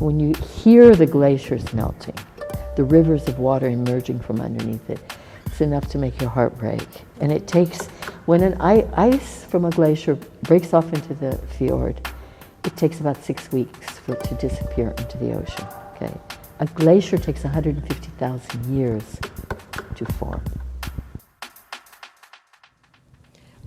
When you hear the glaciers melting, the rivers of water emerging from underneath it, it's enough to make your heart break. And it takes, when an ice from a glacier breaks off into the fjord, it takes about 6 weeks for it to disappear into the ocean, okay? A glacier takes 150,000 years to form.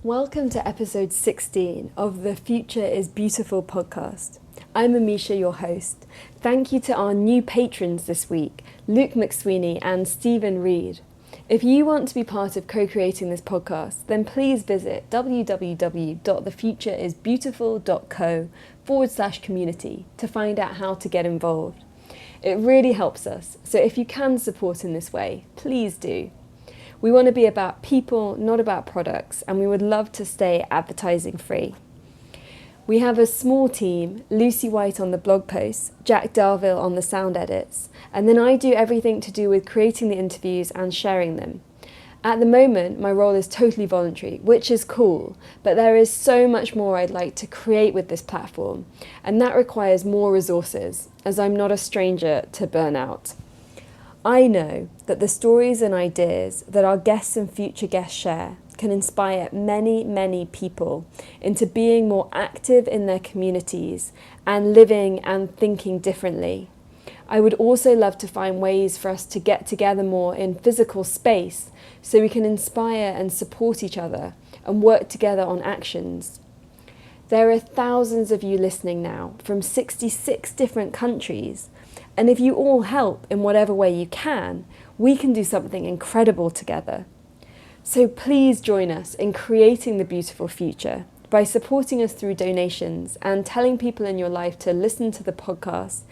Welcome to episode 16 of the Future is Beautiful podcast. I'm Amisha, your host. Thank you to our new patrons this week, Luke McSweeney and Stephen Reed. If you want to be part of co-creating this podcast, then please visit www.thefutureisbeautiful.co/community to find out how to get involved. It really helps us, so if you can support in this way, please do. We want to be about people, not about products, and we would love to stay advertising free. We have a small team, Lucy White on the blog posts, Jack Darville on the sound edits, and then I do everything to do with creating the interviews and sharing them. At the moment, my role is totally voluntary, which is cool, but there is so much more I'd like to create with this platform, and that requires more resources, as I'm not a stranger to burnout. I know that the stories and ideas that our guests and future guests share can inspire many, many people into being more active in their communities and living and thinking differently. I would also love to find ways for us to get together more in physical space so we can inspire and support each other and work together on actions. There are thousands of you listening now from 66 different countries, and if you all help in whatever way you can, we can do something incredible together. So please join us in creating the beautiful future by supporting us through donations and telling people in your life to listen to the podcast,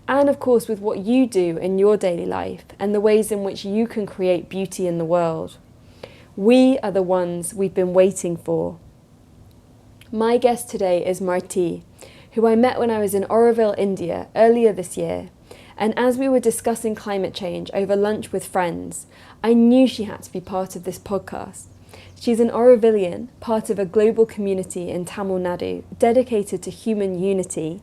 and of course with what you do in your daily life and the ways in which you can create beauty in the world. We are the ones we've been waiting for. My guest today is MARTI, who I met when I was in Oroville, India earlier this year. And as we were discussing climate change over lunch with friends, I knew she had to be part of this podcast. She's an Orovillian, part of a global community in Tamil Nadu dedicated to human unity.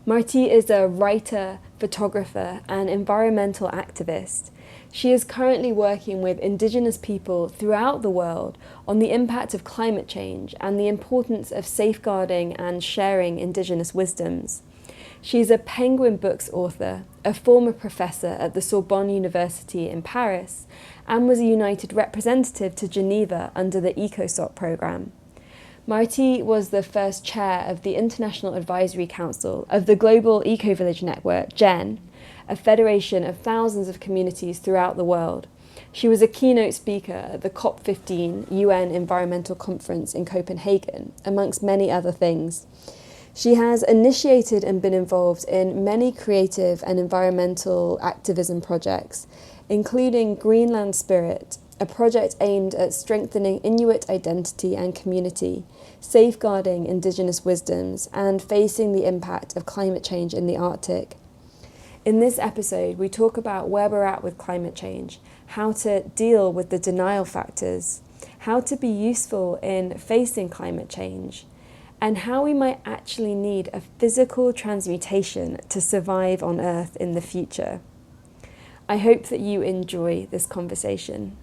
MARTI is a writer, photographer, and environmental activist. She is currently working with indigenous people throughout the world on the impact of climate change and the importance of safeguarding and sharing indigenous wisdoms. She's a Penguin Books author, a former professor at the Sorbonne University in Paris, and was a United representative to Geneva under the ECOSOC programme. MARTI was the first chair of the International Advisory Council of the Global Eco-Village Network, GEN, a federation of thousands of communities throughout the world. She was a keynote speaker at the COP15 UN Environmental Conference in Copenhagen, amongst many other things. She has initiated and been involved in many creative and environmental activism projects, including Greenland Spirit, a project aimed at strengthening Inuit identity and community, safeguarding indigenous wisdoms, and facing the impact of climate change in the Arctic. In this episode, we talk about where we're at with climate change, how to deal with the denial factors, how to be useful in facing climate change, and how we might actually need a physical transmutation to survive on Earth in the future. I hope that you enjoy this conversation.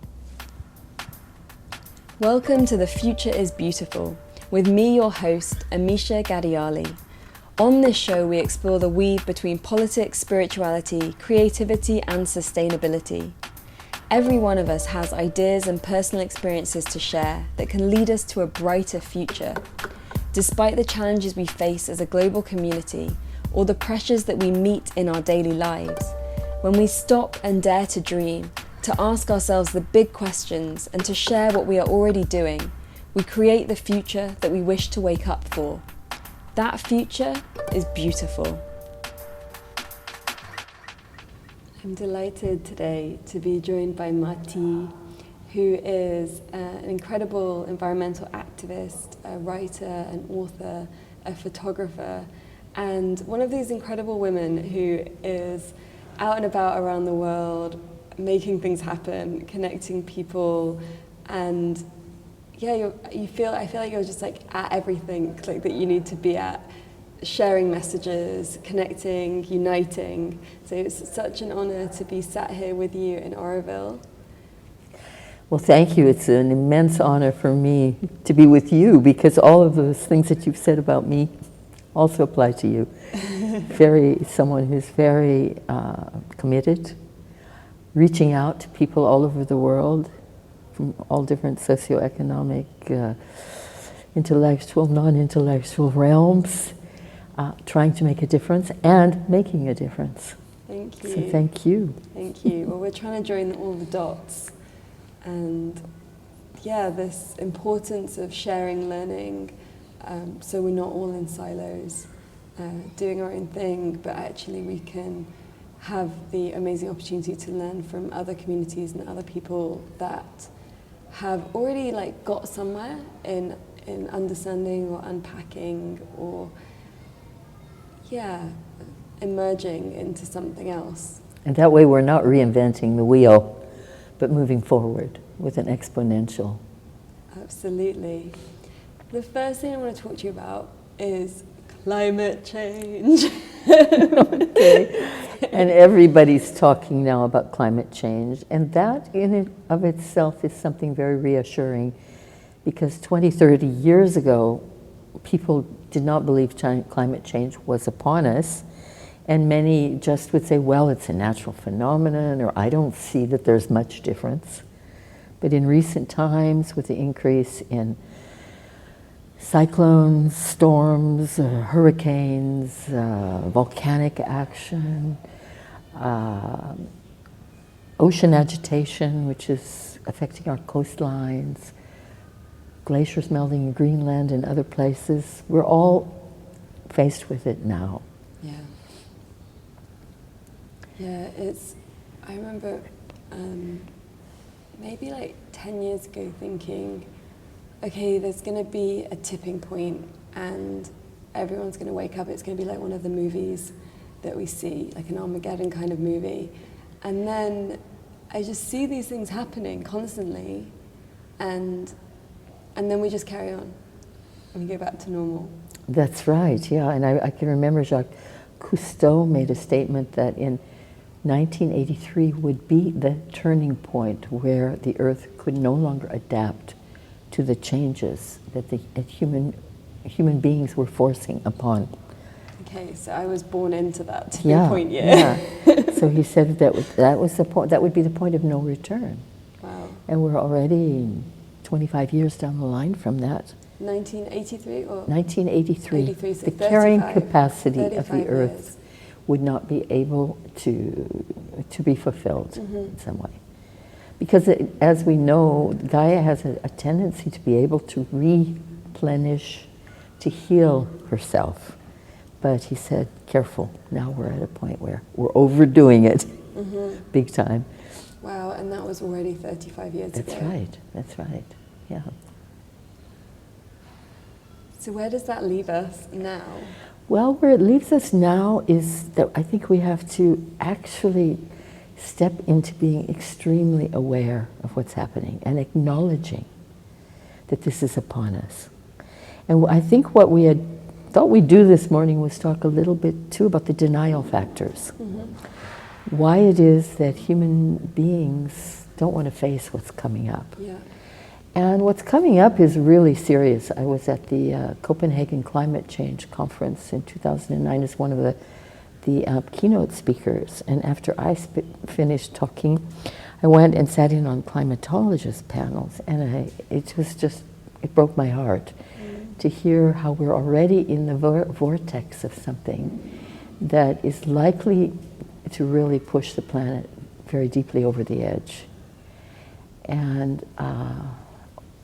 Welcome to The Future is Beautiful, with me, your host, Amisha Gadiali. On this show, we explore the weave between politics, spirituality, creativity, and sustainability. Every one of us has ideas and personal experiences to share that can lead us to a brighter future. Despite the challenges we face as a global community, or the pressures that we meet in our daily lives, when we stop and dare to dream, to ask ourselves the big questions and to share what we are already doing, we create the future that we wish to wake up for. That future is beautiful. I'm delighted today to be joined by MARTI, who is an incredible environmental activist, a writer, an author, a photographer, and one of these incredible women who is out and about around the world, making things happen, connecting people, and I feel like you're just like at everything like that you need to be at. sharing messages, connecting, uniting. So it's such an honour to be sat here with you in Oroville. Well, thank you. It's an immense honor for me to be with you, because all of those things that you've said about me also apply to you. Someone who's very committed, reaching out to people all over the world from all different socioeconomic, intellectual, non-intellectual realms, trying to make a difference and making a difference. Thank you. So thank you. Thank you. Well, we're trying to join all the dots. And yeah, this importance of sharing, learning, so we're not all in silos, doing our own thing, but actually we can have the amazing opportunity to learn from other communities and other people that have already got somewhere in understanding or unpacking or emerging into something else. And that way we're not reinventing the wheel, but moving forward with an exponential. Absolutely. The first thing I want to talk to you about is climate change. Okay. And everybody's talking now about climate change, and that in and of itself is something very reassuring, because 20, 30 years ago, people did not believe climate change was upon us. And many just would say, well, it's a natural phenomenon, or I don't see that there's much difference. But in recent times, with the increase in cyclones, storms, hurricanes, volcanic action, ocean agitation, which is affecting our coastlines, glaciers melting in Greenland and other places, we're all faced with it now. Yeah. Yeah, I remember maybe 10 years ago thinking, okay, there's going to be a tipping point and everyone's going to wake up. It's going to be like one of the movies that we see, like an Armageddon kind of movie. And then I just see these things happening constantly, and then we just carry on and we go back to normal. That's right, yeah. And I can remember Jacques Cousteau made a statement that in 1983 would be the turning point where the Earth could no longer adapt to the changes that the human beings were forcing upon. Okay, so I was born into that tipping point year. Yeah. So he said that was the point. That would be the point of no return. Wow. And we're already 25 years down the line from that. 1983 or 1983. 83, so the carrying 35 capacity of the Earth years. would not be able to be fulfilled Mm-hmm. in some way. Because as we know, Gaia has a tendency to be able to replenish, to heal herself. But he said, careful, now we're at a point where we're overdoing it, big time. Wow, and that was already 35 years ago. That's right, yeah. So where does that leave us now? Well, where it leaves us now is that I think we have to actually step into being extremely aware of what's happening and acknowledging that this is upon us. And I think what we had thought we'd do this morning was talk a little bit too about the denial factors. Why it is that human beings don't want to face what's coming up. Yeah. And what's coming up is really serious. I was at the Copenhagen Climate Change Conference in 2009 as one of the keynote speakers. And after I finished talking, I went and sat in on climatologist panels. And it broke my heart to hear how we're already in the vortex of something that is likely to really push the planet very deeply over the edge. And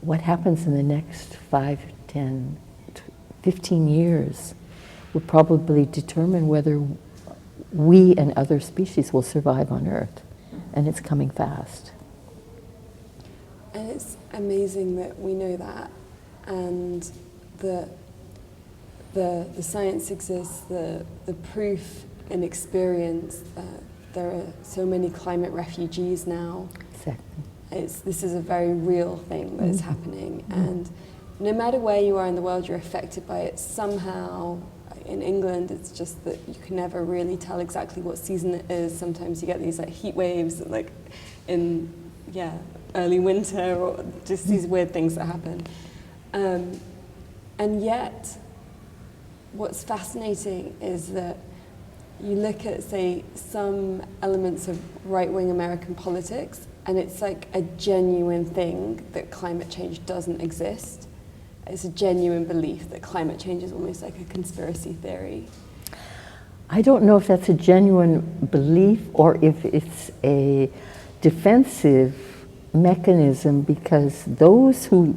what happens in the next 5, 10, 15 years will probably determine whether we and other species will survive on Earth. And it's coming fast. And it's amazing that we know that, and the science exists, the proof and experience that there are so many climate refugees now. Exactly. This is a very real thing that is happening, and no matter where you are in the world, you're affected by it somehow. in England, it's just that you can never really tell exactly what season it is. Sometimes you get these like heat waves, like in early winter, or just these weird things that happen. And yet, what's fascinating is that you look at, say, some elements of right-wing American politics, and it's like a genuine thing that climate change doesn't exist. It's a genuine belief that climate change is almost like a conspiracy theory. I don't know if that's a genuine belief or if it's a defensive mechanism, because those who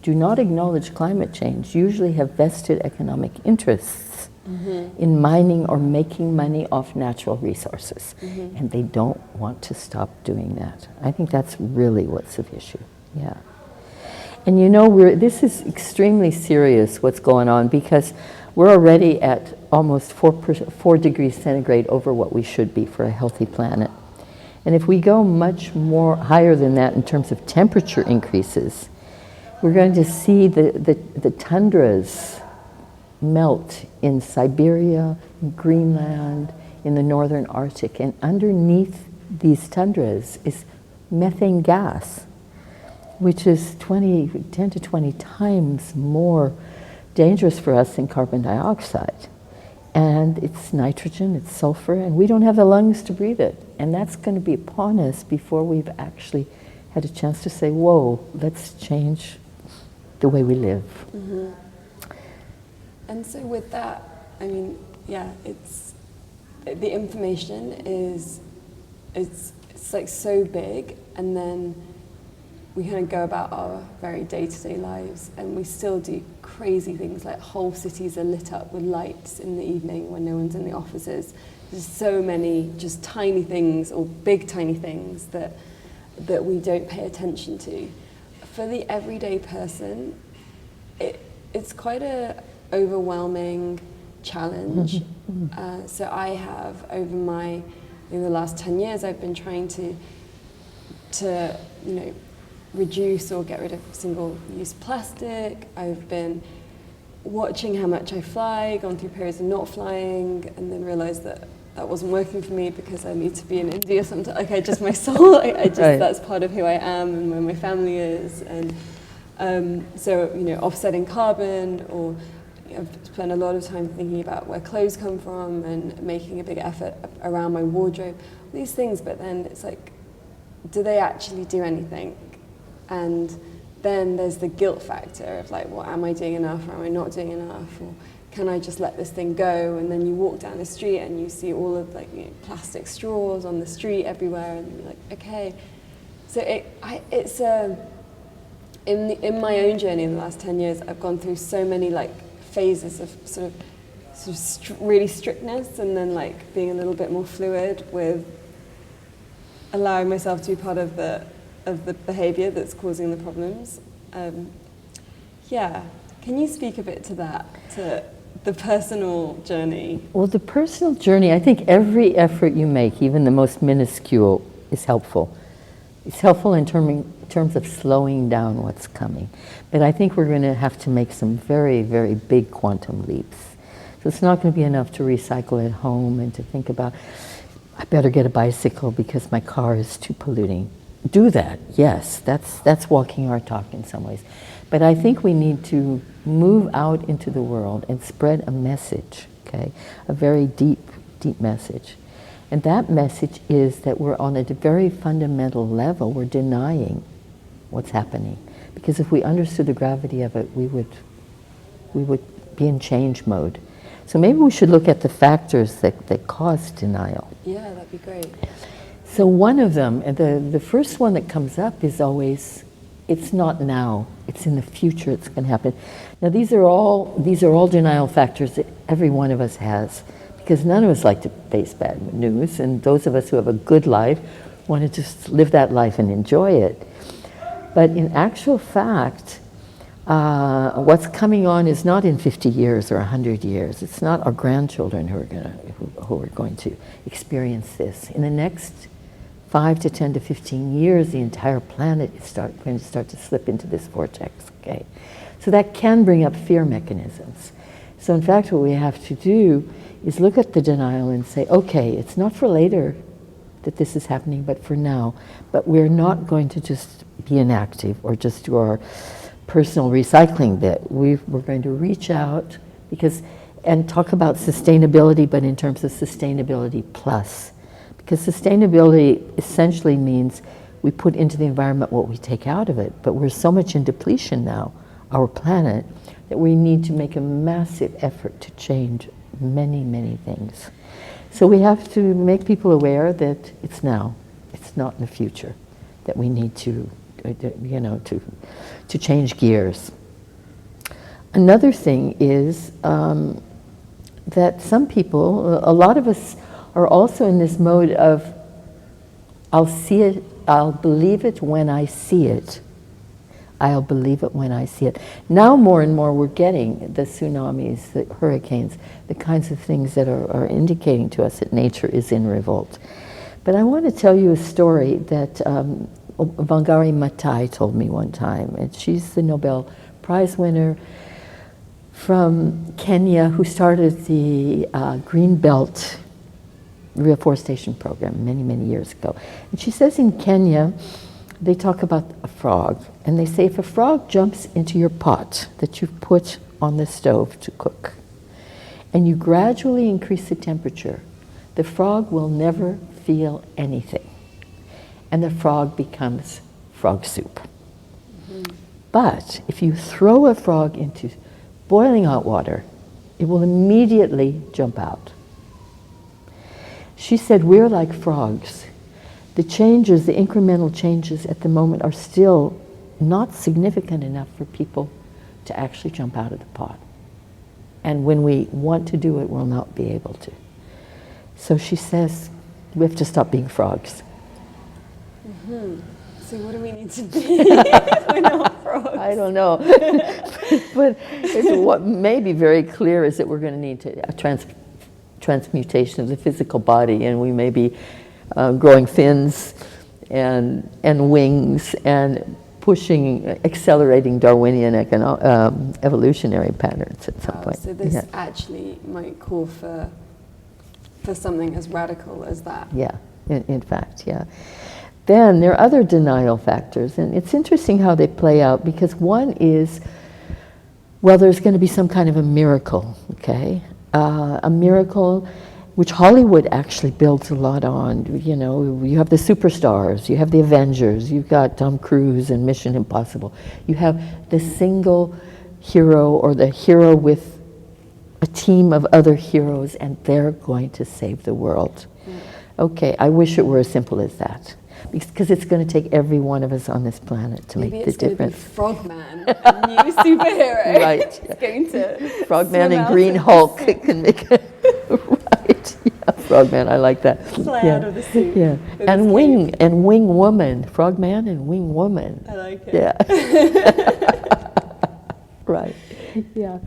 do not acknowledge climate change usually have vested economic interests in mining or making money off natural resources. And they don't want to stop doing that. I think that's really what's at issue, yeah. And you know, this is extremely serious what's going on, because we're already at almost 4 degrees centigrade over what we should be for a healthy planet. And if we go much more higher than that in terms of temperature increases, we're going to see the tundras melt in Siberia, in Greenland, in the northern Arctic. And underneath these tundras is methane gas, which is 10 to 20 times more dangerous for us than carbon dioxide. And it's nitrogen, it's sulfur, and we don't have the lungs to breathe it. And that's going to be upon us before we've actually had a chance to say, whoa, let's change the way we live. And so with that, I mean, it's the information is it's like so big, and then we kind of go about our very day-to-day lives, and we still do crazy things, like whole cities are lit up with lights in the evening when no one's in the offices. There's so many just tiny things, or big tiny things, that we don't pay attention to. For the everyday person, it's quite a overwhelming challenge. So I have, over the last 10 years, I've been trying to reduce or get rid of single-use plastic. I've been watching how much I fly, gone through periods of not flying, and then realized that wasn't working for me because I need to be in India sometimes. Like, my soul, that's part of who I am and where my family is. And so, offsetting carbon, or I've spent a lot of time thinking about where clothes come from and making a big effort around my wardrobe, these things. But then it's like, do they actually do anything? And then there's the guilt factor of like, well, am I doing enough, or am I not doing enough, or can I just let this thing go? And then you walk down the street and you see all of plastic straws on the street everywhere, and you're like, okay. So in my own journey in the last 10 years, I've gone through so many phases of sort of really strictness, and then being a little bit more fluid with allowing myself to be part of the behavior that's causing the problems. Can you speak a bit to that, to the personal journey? Well, the personal journey, I think every effort you make, even the most minuscule, is helpful. It's helpful in terms of slowing down what's coming. But I think we're going to have to make some very, very big quantum leaps. So it's not going to be enough to recycle at home and to think about, I better get a bicycle because my car is too polluting. Do that, yes, that's walking our talk in some ways. But I think we need to move out into the world and spread a message, okay? A very deep, deep message. And that message is that we're on a very fundamental level, we're denying what's happening. Because if we understood the gravity of it, we would be in change mode. So maybe we should look at the factors that cause denial. Yeah, that'd be great. So one of them, the first one that comes up is always, it's not now, it's in the future it's going to happen. Now these are all denial factors that every one of us has, because none of us like to face bad news, and those of us who have a good life want to just live that life and enjoy it. But in actual fact, what's coming on is not in 50 years or 100 years. It's not our grandchildren who are going to experience this. In the next 5 to 10 to 15 years, the entire planet is going to start to slip into this vortex, okay? So that can bring up fear mechanisms. So in fact, what we have to do is look at the denial and say, okay, it's not for later that this is happening, but for now. But we're not going to just be inactive or just do our personal recycling bit. We're going to reach out and talk about sustainability, but in terms of sustainability plus. Because sustainability essentially means we put into the environment what we take out of it, but we're so much in depletion now, our planet, that we need to make a massive effort to change many, many things. So we have to make people aware that it's now, it's not in the future, that we need to change gears. Another thing is that some people, a lot of us are also in this mode of, I'll see it, I'll believe it when I see it. I'll believe it when I see it. Now more and more we're getting the tsunamis, the hurricanes, the kinds of things that are indicating to us that nature is in revolt. But I want to tell you a story that Wangari Maathai told me one time. And she's the Nobel Prize winner from Kenya who started the Green Belt reforestation program many, many years ago. And she says in Kenya, they talk about a frog, and they say if a frog jumps into your pot that you've put on the stove to cook, and you gradually increase the temperature, the frog will never feel anything, and the frog becomes frog soup. Mm-hmm. But if you throw a frog into boiling hot water, it will immediately jump out. She said, we're like frogs. The changes, the incremental changes at the moment are still not significant enough for people to actually jump out of the pot. And when we want to do it, we'll not be able to. So she says, we have to stop being frogs. Mm-hmm. So what do we need to be if we're not frogs? I don't know. But what may be very clear is that we're going to need a transmutation of the physical body, and we may be growing fins and wings and accelerating Darwinian evolutionary patterns at some point. So this actually might call for something as radical as that. Yeah, in fact, yeah. Then there are other denial factors, and it's interesting how they play out, because one is, well, there's going to be some kind of a miracle, okay? A miracle which Hollywood actually builds a lot on. You know, you have the superstars, you have the Avengers, you've got Tom Cruise and Mission Impossible. You have the single hero or the hero with a team of other heroes, and they're going to save the world. Okay, I wish it were as simple as that, because it's going to take every one of us on this planet to make the difference. Maybe Frogman, a new superhero. Right. It's going to Frogman and Green Hulk can make it. Right. Yeah, Frogman, I like that. Fly out of the suit. Yeah. And Wing Woman. Frogman and Wing Woman. I like it. Yeah. Right. Yeah.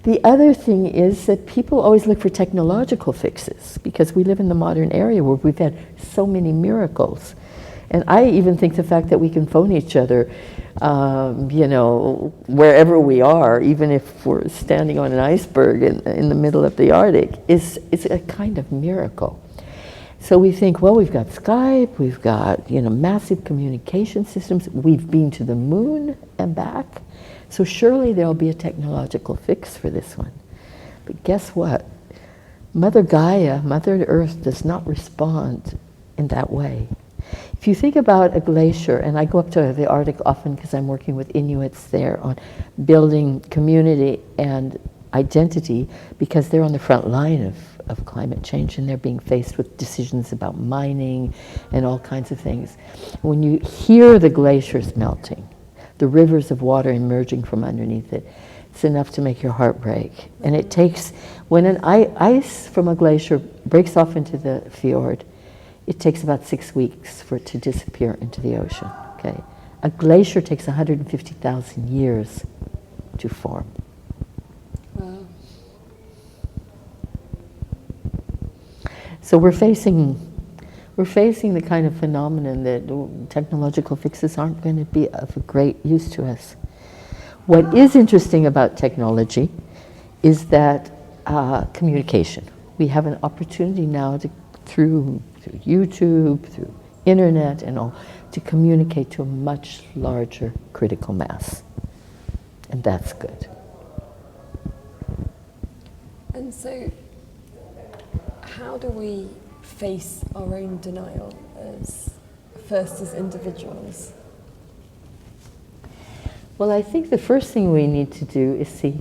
The other thing is that people always look for technological fixes, because we live in the modern era where we've had so many miracles. And I even think the fact that we can phone each other, you know, wherever we are, even if we're standing on an iceberg in the middle of the Arctic, is a kind of miracle. So we think, well, we've got Skype, we've got, you know, massive communication systems, we've been to the moon and back, so surely there'll be a technological fix for this one. But guess what? Mother Gaia, Mother Earth, does not respond in that way. If you think about a glacier, and I go up to the Arctic often because I'm working with Inuits there on building community and identity, because they're on the front line of climate change, and they're being faced with decisions about mining and all kinds of things. When you hear the glaciers melting, the rivers of water emerging from underneath it, it's enough to make your heart break. And it takes, when an ice from a glacier breaks off into the fjord, it takes about 6 weeks for it to disappear into the ocean, okay? A glacier takes 150,000 years to form. Wow. So we're facing the kind of phenomenon that technological fixes aren't going to be of great use to us. What is interesting about technology is that communication. We have an opportunity now to, through YouTube, through internet and all, to communicate to a much larger critical mass. And that's good. And so, how do we face our own denial first as individuals? Well, I think the first thing we need to do is see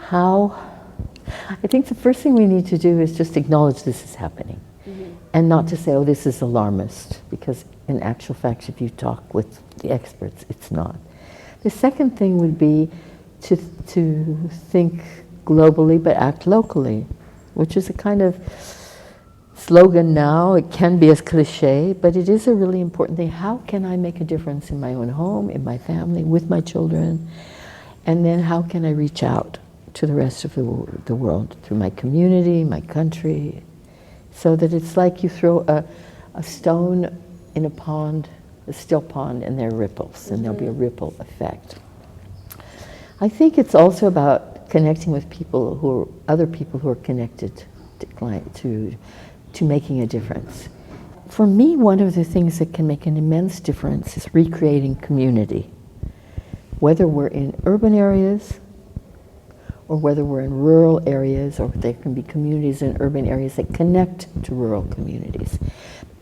how, I think the first thing we need to do is just acknowledge this is happening. Mm-hmm. And not to say, oh, this is alarmist, because in actual fact, if you talk with the experts, it's not. The second thing would be to think globally but act locally, which is a kind of slogan now. It can be as cliche, but it is a really important thing. How can I make a difference in my own home, in my family, with my children? And then how can I reach out to the rest of the world through my community, my country, so that it's like you throw a stone in a pond, a still pond, and there are ripples, and there'll be a ripple effect. I think it's also about connecting with people other people who are connected to making a difference. For me, one of the things that can make an immense difference is recreating community. Whether we're in urban areas, or whether we're in rural areas, or there can be communities in urban areas that connect to rural communities.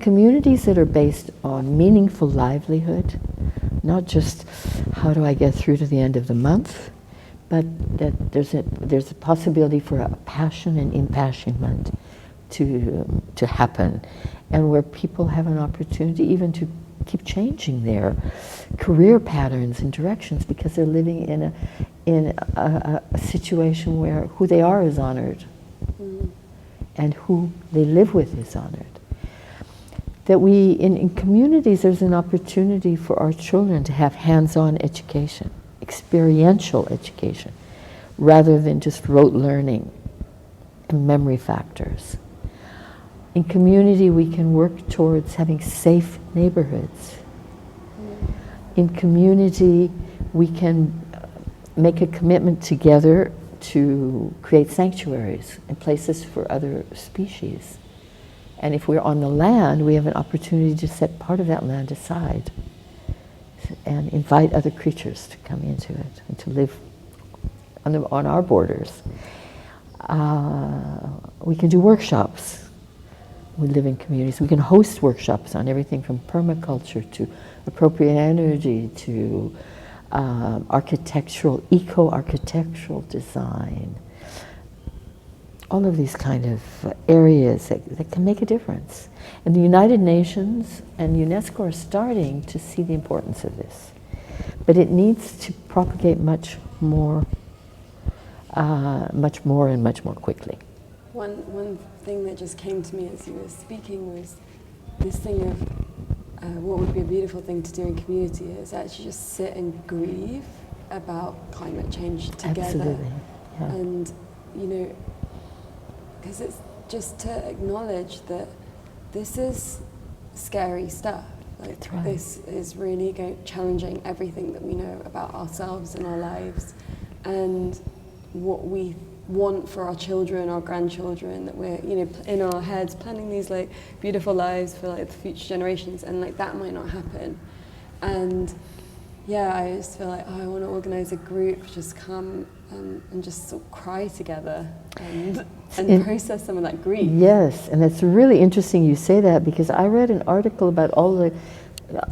Communities that are based on meaningful livelihood, not just how do I get through to the end of the month, but that there's a possibility for a passion and impassionment to happen, and where people have an opportunity even to keep changing their career patterns and directions because they're living in a situation where who they are is honored, and who they live with is honored. That we, in communities, there's an opportunity for our children to have hands-on education, experiential education, rather than just rote learning and memory factors. In community, we can work towards having safe neighborhoods. In community, we can make a commitment together to create sanctuaries and places for other species. And if we're on the land, we have an opportunity to set part of that land aside and invite other creatures to come into it and to live on our borders. We can do workshops. We live in communities. We can host workshops on everything from permaculture to appropriate energy to architectural, eco-architectural design. All of these kind of areas that can make a difference. And the United Nations and UNESCO are starting to see the importance of this. But it needs to propagate much more and much more quickly. One thing that just came to me as you were speaking was this thing of what would be a beautiful thing to do in community is actually just sit and grieve about climate change together. Absolutely. Yeah. And, you know, because it's just to acknowledge that this is scary stuff. Like, That's right. This is really challenging everything that we know about ourselves and our lives, and what we want for our children, our grandchildren, that we're, you know, in our heads planning these like beautiful lives for like the future generations, and like that might not happen. And yeah, I just feel like, oh, I want to organize a group, just come and just sort of cry together and process some of that grief. Yes, and it's really interesting you say that, because I read an article about all the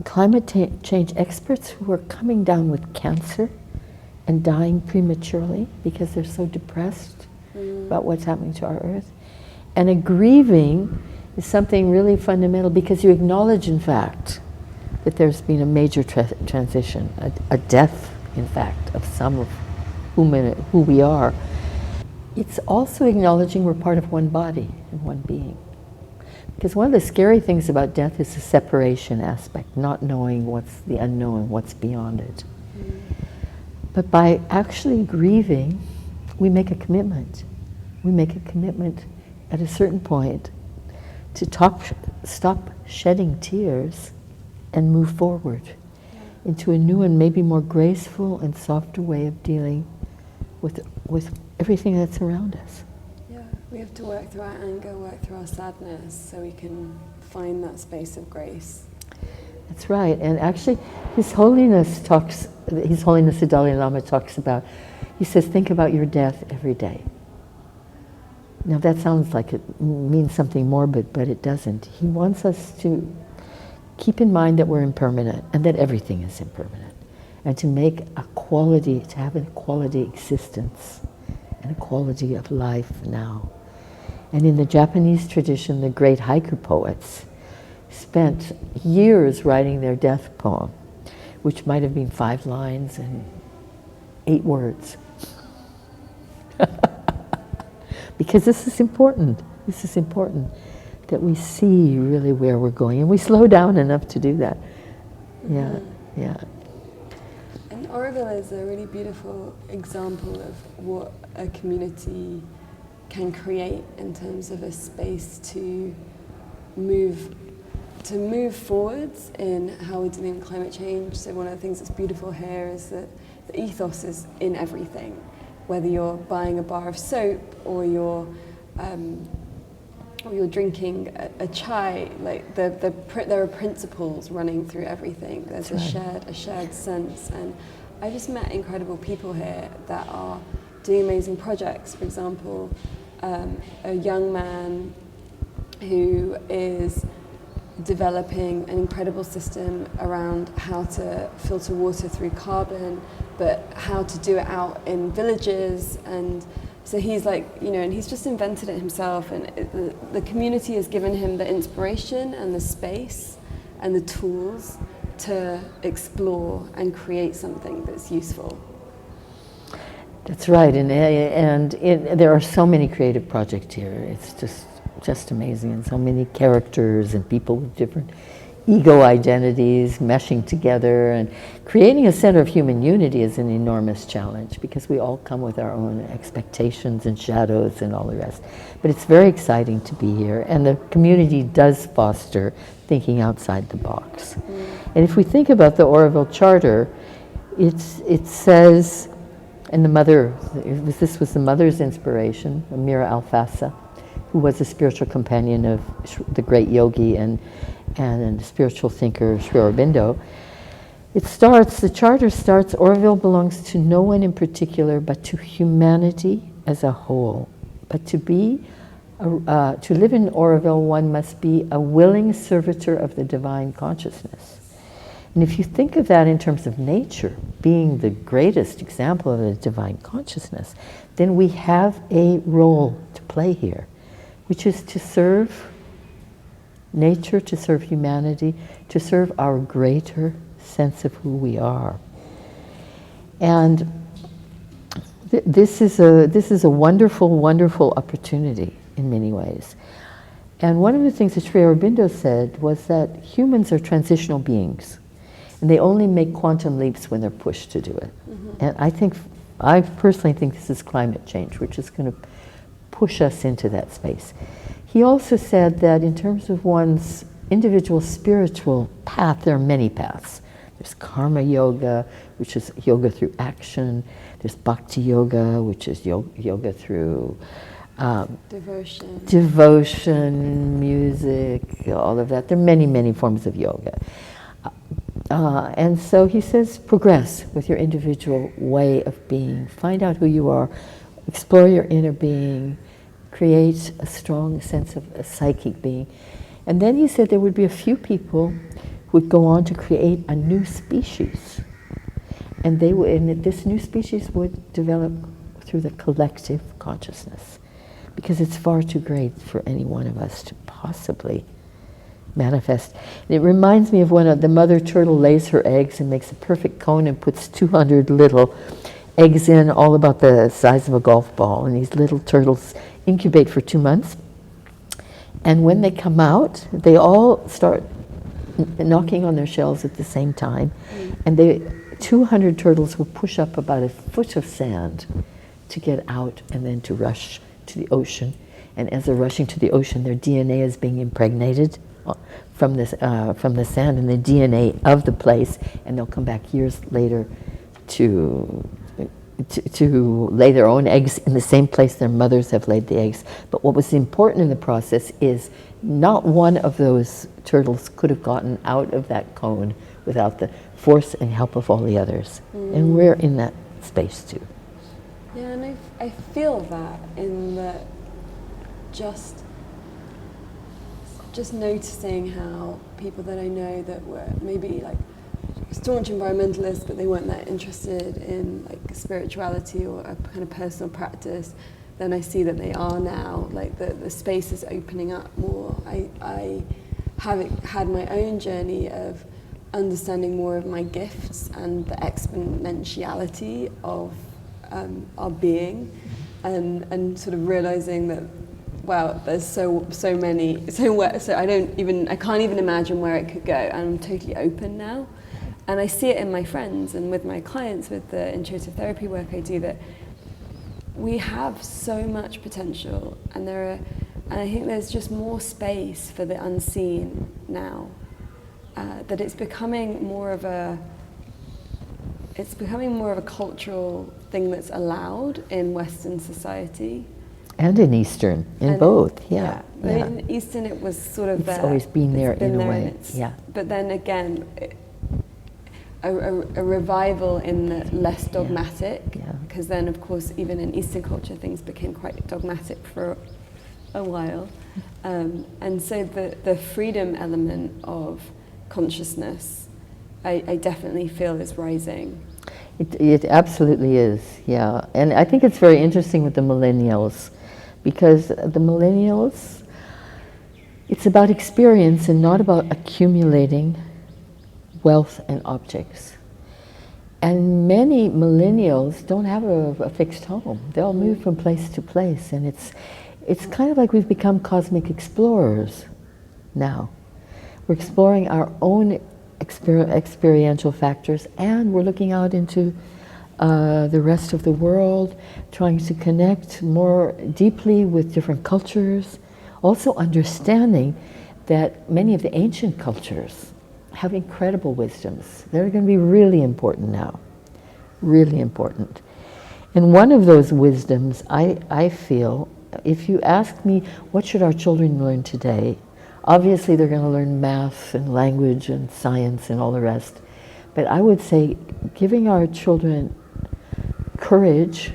climate change experts who are coming down with cancer and dying prematurely because they're so depressed about what's happening to our Earth. And a grieving is something really fundamental, because you acknowledge, in fact, that there's been a major transition, a death, in fact, of some of who we are. It's also acknowledging we're part of one body and one being. Because one of the scary things about death is the separation aspect, not knowing what's the unknown, what's beyond it. But by actually grieving, we make a commitment. We make a commitment at a certain point to stop shedding tears and move forward into a new and maybe more graceful and softer way of dealing with everything that's around us. Yeah, we have to work through our anger, work through our sadness, so we can find that space of grace. That's right. And actually, His Holiness the Dalai Lama talks about, he says, think about your death every day. Now that sounds like it means something morbid, but it doesn't. He wants us to keep in mind that we're impermanent and that everything is impermanent, and to make to have a quality existence and a quality of life now. And in the Japanese tradition, the great haiku poets spent years writing their death poem, which might have been 5 lines and 8 words. Because this is important. This is important that we see really where we're going, and we slow down enough to do that. Yeah, yeah. And Oroville is a really beautiful example of what a community can create in terms of a space to move forwards in how we're dealing with climate change. So one of the things that's beautiful here is that the ethos is in everything, whether you're buying a bar of soap or you're drinking a chai. Like there are principles running through everything. There's a shared sense, and I just met incredible people here that are doing amazing projects. For example, a young man who is developing an incredible system around how to filter water through carbon, but how to do it out in villages. And so he's and he's just invented it himself, and the community has given him the inspiration and the space and the tools to explore and create something that's useful. That's right, and there are so many creative projects here. It's just amazing, and so many characters and people with different ego identities meshing together, and creating a center of human unity is an enormous challenge, because we all come with our own expectations and shadows and all the rest. But it's very exciting to be here, and the community does foster thinking outside the box. And if we think about the Oroville Charter, it says, and this was the mother's inspiration, Amira Alfassa, who was a spiritual companion of the great yogi and spiritual thinker Sri Aurobindo. The charter starts, Oroville belongs to no one in particular, but to humanity as a whole. But to live in Oroville, one must be a willing servitor of the divine consciousness. And if you think of that in terms of nature being the greatest example of the divine consciousness, then we have a role to play here, which is to serve nature, to serve humanity, to serve our greater sense of who we are. And this is a wonderful, wonderful opportunity in many ways. And one of the things that Sri Aurobindo said was that humans are transitional beings, and they only make quantum leaps when they're pushed to do it. And I personally think this is climate change, which is going to push us into that space. He also said that in terms of one's individual spiritual path, there are many paths. There's karma yoga, which is yoga through action. There's bhakti yoga, which is yoga through devotion, music, all of that. There are many, many forms of yoga. And so he says, progress with your individual way of being. Find out who you are. Explore your inner being. Create a strong sense of a psychic being. And then he said there would be a few people who would go on to create a new species. And this new species would develop through the collective consciousness, because it's far too great for any one of us to possibly manifest. And it reminds me of when the mother turtle lays her eggs and makes a perfect cone and puts 200 little eggs in, all about the size of a golf ball. And these little turtles incubate for 2 months. And when they come out, they all start knocking on their shells at the same time. And 200 turtles will push up about a foot of sand to get out and then to rush to the ocean. And as they're rushing to the ocean, their DNA is being impregnated from the sand and the DNA of the place, and they'll come back years later to to lay their own eggs in the same place their mothers have laid the eggs. But what was important in the process is not one of those turtles could have gotten out of that cone without the force and help of all the others. And we're in that space too. Yeah, and I feel that in the just noticing how people that I know that were maybe like staunch environmentalists, but they weren't that interested in like spirituality or a kind of personal practice, then I see that they are now. Like the space is opening up more. I have had my own journey of understanding more of my gifts and the exponentiality of our being, and sort of realizing that, wow, there's so many, so I can't even imagine where it could go. And I'm totally open now. And I see it in my friends and with my clients, with the intuitive therapy work I do, that we have so much potential, and I think there's just more space for the unseen now. That it's becoming more of a cultural thing that's allowed in Western society. And in Eastern, in both, yeah. In Eastern it was sort of it's always been there in a way, But then again, a revival in the less dogmatic, because then of course even in Eastern culture things became quite dogmatic for a while. And so the freedom element of consciousness, I definitely feel is rising. It absolutely is, yeah. And I think it's very interesting with the millennials, because the millennials, it's about experience and not about accumulating wealth and objects. And many millennials don't have a fixed home. They'll move from place to place, and it's kind of like we've become cosmic explorers now. We're exploring our own experiential factors, and we're looking out into the rest of the world, trying to connect more deeply with different cultures, also understanding that many of the ancient cultures have incredible wisdoms. They're going to be really important now, really important. And one of those wisdoms, I feel, if you ask me, what should our children learn today? Obviously, they're going to learn math and language and science and all the rest. But I would say giving our children courage,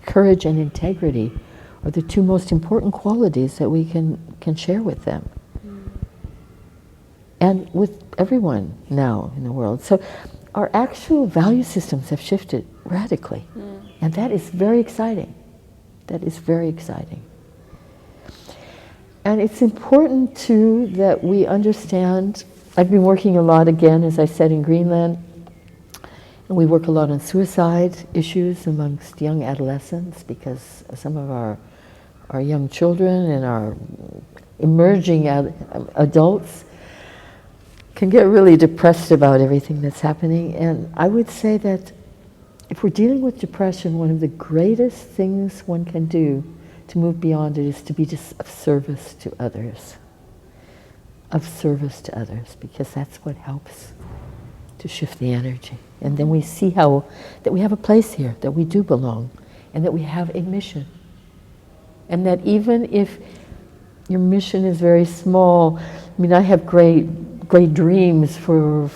courage and integrity are the two most important qualities that we can share with them. And with everyone now in the world. So our actual value systems have shifted radically. And that is very exciting. That is very exciting. And it's important too that we understand, I've been working a lot again, as I said, in Greenland, and we work a lot on suicide issues amongst young adolescents, because some of our young children and our emerging adults can get really depressed about everything that's happening. And I would say that if we're dealing with depression, one of the greatest things one can do to move beyond it is to be just of service to others. Of service to others, because that's what helps to shift the energy. And then we see that we have a place here, that we do belong, and that we have a mission. And that even if your mission is very small, I mean, I have great dreams for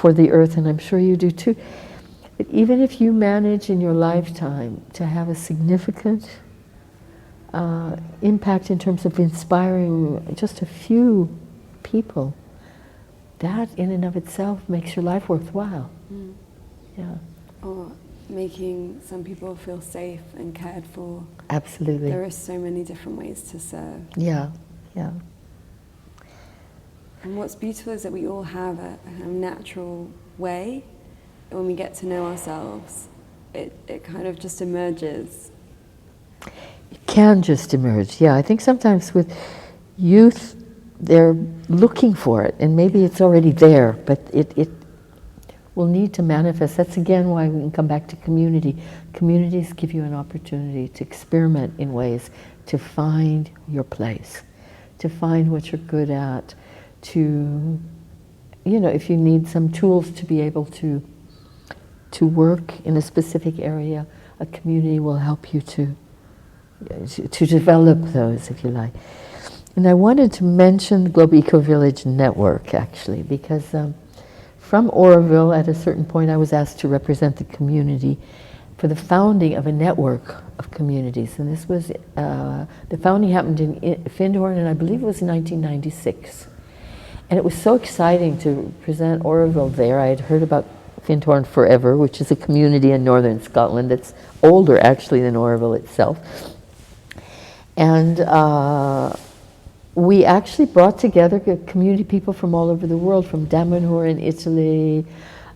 the earth, and I'm sure you do too. But even if you manage in your lifetime to have a significant impact in terms of inspiring just a few people, that in and of itself makes your life worthwhile. Yeah. Or making some people feel safe and cared for. Absolutely. There are so many different ways to serve. Yeah, yeah. And what's beautiful is that we all have a natural way. When we get to know ourselves, it kind of just emerges. It can just emerge, yeah. I think sometimes with youth, they're looking for it, and maybe it's already there, but it will need to manifest. That's again why we can come back to community. Communities give you an opportunity to experiment in ways to find your place, to find what you're good at, to, if you need some tools to be able to to work in a specific area, a community will help you to develop those, if you like. And I wanted to mention the Global Eco-Village Network, actually, because from Oroville, at a certain point, I was asked to represent the community for the founding of a network of communities. And this was, the founding happened in Fjord, and I believe it was in 1996. And it was so exciting to present Oroville there. I had heard about Fjord forever, which is a community in northern Scotland that's older, actually, than Oroville itself. And we actually brought together community people from all over the world, from Damanhur in Italy,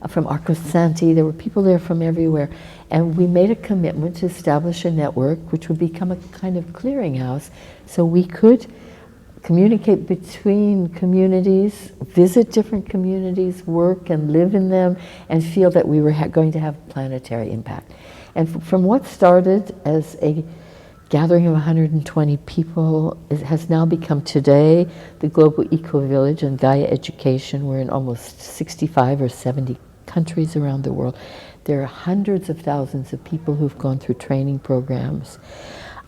from Arcosanti. There were people there from everywhere. And we made a commitment to establish a network which would become a kind of clearinghouse, so we could communicate between communities, visit different communities, work and live in them, and feel that we were going to have planetary impact. And from what started as a gathering of 120 people, it has now become today the Global Eco-Village and Gaia Education. We're in almost 65 or 70 countries around the world. There are hundreds of thousands of people who've gone through training programs.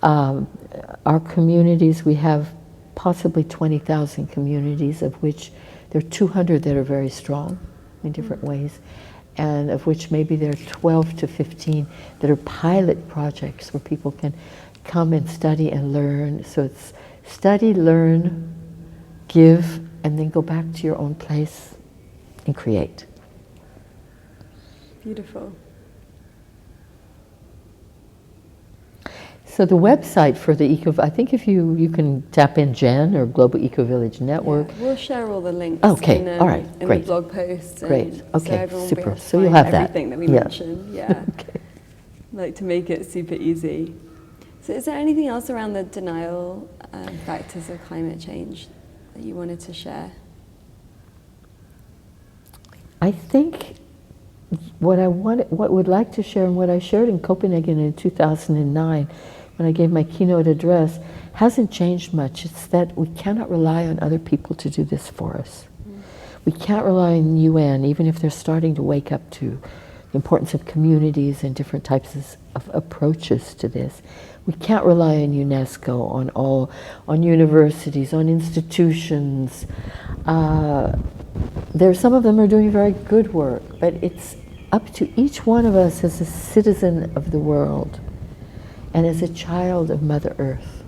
Our communities, we have possibly 20,000 communities, of which there are 200 that are very strong in different ways, and of which maybe there are 12 to 15 that are pilot projects where people can come and study and learn. So it's study, learn, give, and then go back to your own place and create. Beautiful. So the website for the I think if you can tap in Jen or Global Eco-Village Network. Yeah, we'll share all the links okay, all right, in great. the blog post. Great, okay, so everyone super. Will be able to So you'll find have everything that we mentioned. Yeah. Okay. Like to make it super easy. So is there anything else around the denial factors of climate change that you wanted to share? I think what I would like to share, and what I shared in Copenhagen in 2009 when I gave my keynote address, hasn't changed much. It's that we cannot rely on other people to do this for us. We can't rely on UN, even if they're starting to wake up to the importance of communities and different types of approaches to this. We can't rely on UNESCO, on universities, on institutions. Some of them are doing very good work, but it's up to each one of us as a citizen of the world and as a child of Mother Earth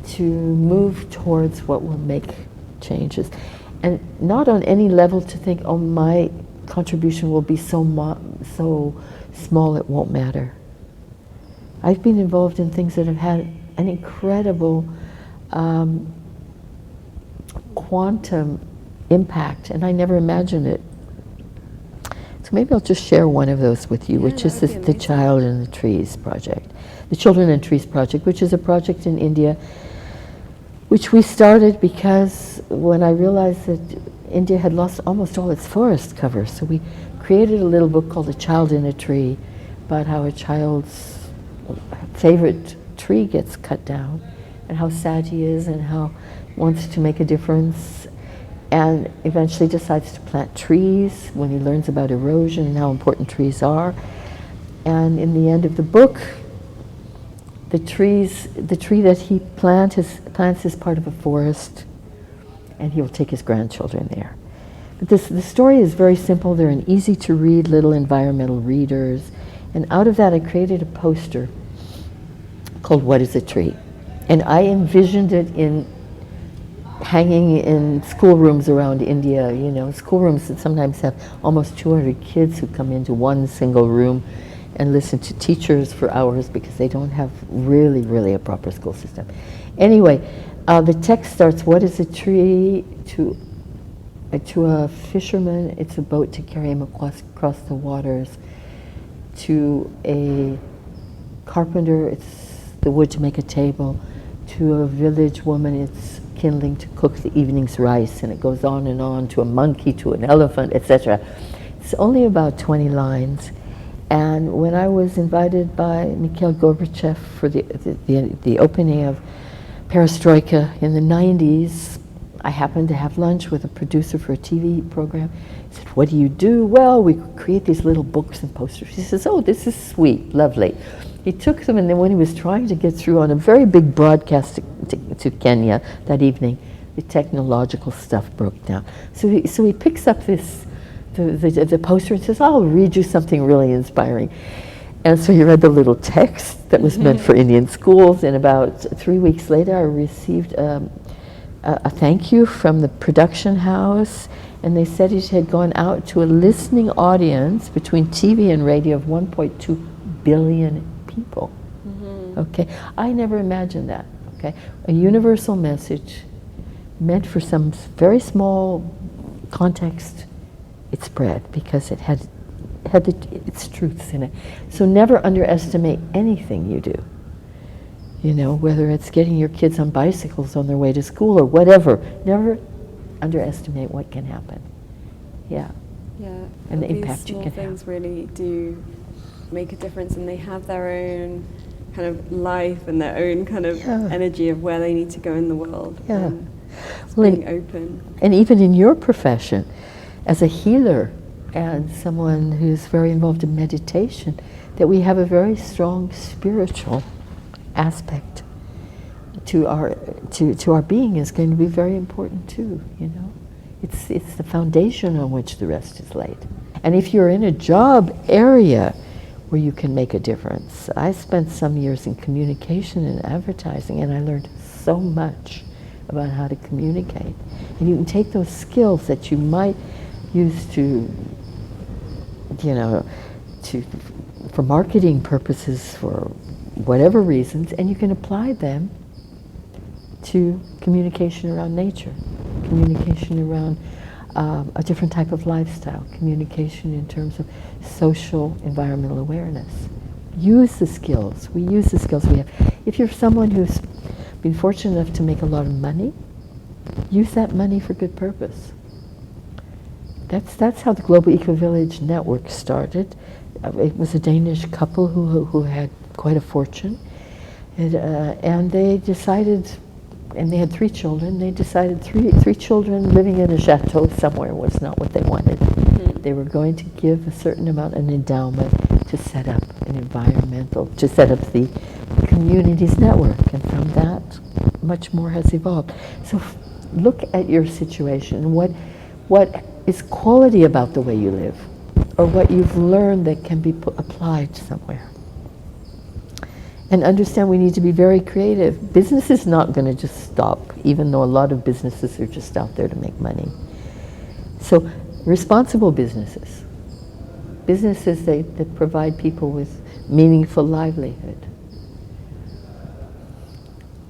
to move towards what will make changes. And not on any level to think, oh, my contribution will be so small it won't matter. I've been involved in things that have had an incredible quantum impact, and I never imagined it. So maybe I'll just share one of those with you, which is the Child and the Trees project. The Children and Trees project, which is a project in India, which we started because when I realized that India had lost almost all its forest cover, so we created a little book called A Child in a Tree, about how a child's favorite tree gets cut down and how sad he is and how he wants to make a difference, and eventually decides to plant trees when he learns about erosion and how important trees are. And in the end of the book, the tree that he plants is part of a forest, and he will take his grandchildren there. But the story is very simple. They're an easy to read little environmental readers, and out of that I created a poster called What is a Tree? And I envisioned it hanging in schoolrooms around India, schoolrooms that sometimes have almost 200 kids who come into one single room and listen to teachers for hours because they don't have really a proper school system. Anyway, the text starts, what is a tree? To a fisherman, it's a boat to carry him across the waters. To a carpenter, it's the wood to make a table. To a village woman, it's kindling to cook the evening's rice, and it goes on, to a monkey, to an elephant, etc. It's only about 20 lines. And when I was invited by Mikhail Gorbachev for the opening of Perestroika in the 90s, I happened to have lunch with a producer for a TV program. He said, what do you do? Well, we create these little books and posters. He says, oh, this is sweet, lovely. He took them, and then when he was trying to get through on a very big broadcast to Kenya that evening, the technological stuff broke down. So he picks up the poster and says, I'll read you something really inspiring. And so he read the little text that was meant for Indian schools, and about 3 weeks later I received a thank you from the production house, and they said it had gone out to a listening audience between TV and radio of 1.2 billion people. Okay, I never imagined that. Okay, a universal message meant for some very small context, it spread because it had its truths in it. So never underestimate anything you do. You know, whether it's getting your kids on bicycles on their way to school or whatever, never underestimate what can happen. Yeah. Yeah. And the impact you can have. These small things really do make a difference, and they have their own kind of life and their own kind of energy of where they need to go in the world. Yeah. Being open. And even in your profession, as a healer and someone who's very involved in meditation, that we have a very strong spiritual aspect to our being is going to be very important too, you know. It's the foundation on which the rest is laid. And if you're in a job area where you can make a difference, I spent some years in communication and advertising, and I learned so much about how to communicate. And you can take those skills that you might use to, you know, for marketing purposes, for whatever reasons, and you can apply them to communication around nature, communication around a different type of lifestyle, communication in terms of social environmental awareness. Use the skills. We use the skills we have. If you're someone who's been fortunate enough to make a lot of money, use that money for good purpose. That's how the Global Eco-Village Network started. It was a Danish couple who had quite a fortune, and they decided, and they had 3 children, they decided three children living in a chateau somewhere was not what they wanted. They were going to give a certain amount, an endowment, to set up to set up the communities network, and from that much more has evolved. So look at your situation. What is quality about the way you live, or what you've learned that can be applied somewhere. And understand we need to be very creative. Business is not going to just stop, even though a lot of businesses are just out there to make money. So responsible businesses that provide people with meaningful livelihood.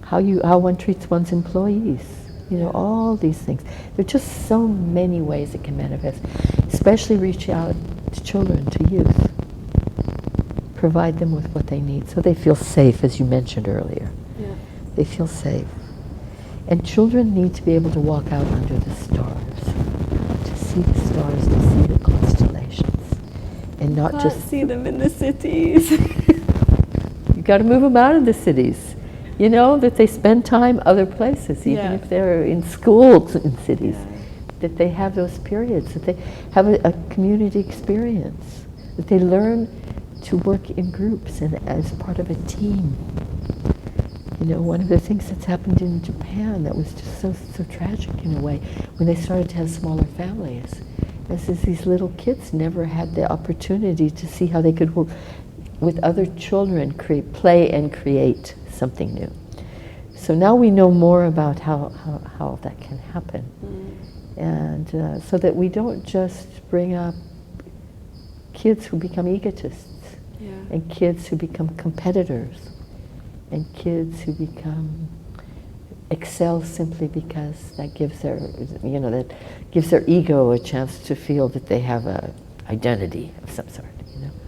How one treats one's employees. You know, all these things. There are just so many ways it can manifest, especially reach out to children, to youth. Provide them with what they need so they feel safe, as you mentioned earlier. Yeah. They feel safe. And children need to be able to walk out under the stars, to see the stars, to see the constellations, and not Can't just see them in the cities. You got to move them out of the cities. You know, that they spend time other places, even if they're in schools in cities, that they have those periods, that they have a community experience, that they learn to work in groups and as part of a team. You know, one of the things that's happened in Japan that was just so tragic in a way, when they started to have smaller families, is these little kids never had the opportunity to see how they could work with other children, play and create something new. So now we know more about how that can happen. And so that we don't just bring up kids who become egotists, and kids who become competitors, and kids who excel simply because that gives their ego a chance to feel that they have a identity of some sort.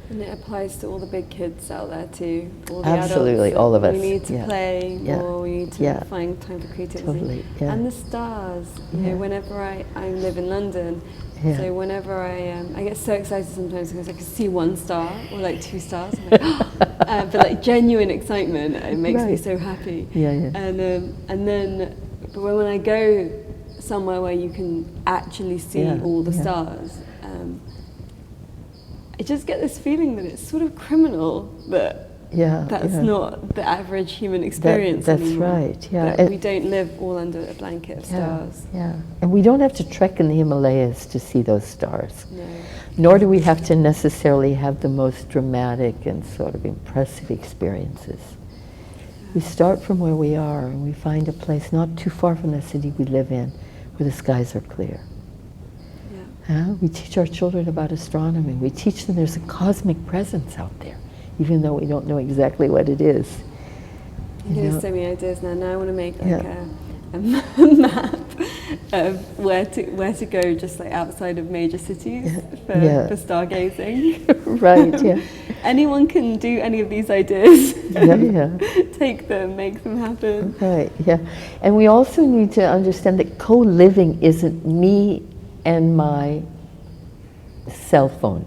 And it applies to all the big kids out there too. All the Absolutely, adults, all of us. We need to play more, we need to find time for creativity. Totally, And the stars, you know, whenever I live in London, so whenever I get so excited sometimes because I can see 1 star or like 2 stars, I'm like, but like genuine excitement, it makes me so happy. And then, but when I go somewhere where you can actually see all the stars. I just get this feeling that it's sort of criminal that that's not the average human experience that's anymore. right, yeah. That we don't live all under a blanket of stars. Yeah, and we don't have to trek in the Himalayas to see those stars. No. Nor do we have to necessarily have the most dramatic and sort of impressive experiences. We start from where we are, and we find a place not too far from the city we live in where the skies are clear. We teach our children about astronomy. We teach them there's a cosmic presence out there, even though we don't know exactly what it is. You know, so many ideas now. Now I want to make like a map of where to go, just like outside of major cities for stargazing. Right. Yeah. Anyone can do any of these ideas. Yeah. Take them, make them happen. Right. Yeah. And we also need to understand that co-living isn't me and my cell phone,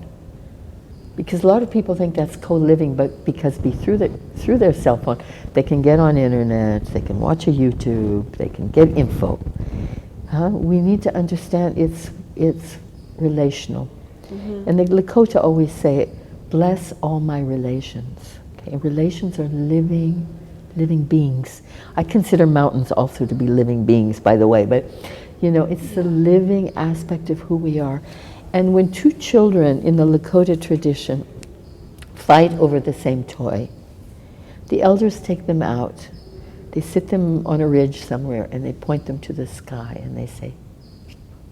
because a lot of people think that's co-living, but because through their cell phone they can get on internet, they can watch a YouTube, they can get info. We need to understand it's relational. And the Lakota always say, bless all my relations. Okay? Relations are living beings. I consider mountains also to be living beings, by the way, but you know, it's the living aspect of who we are. And when two children in the Lakota tradition fight over the same toy, the elders take them out. They sit them on a ridge somewhere and they point them to the sky and they say,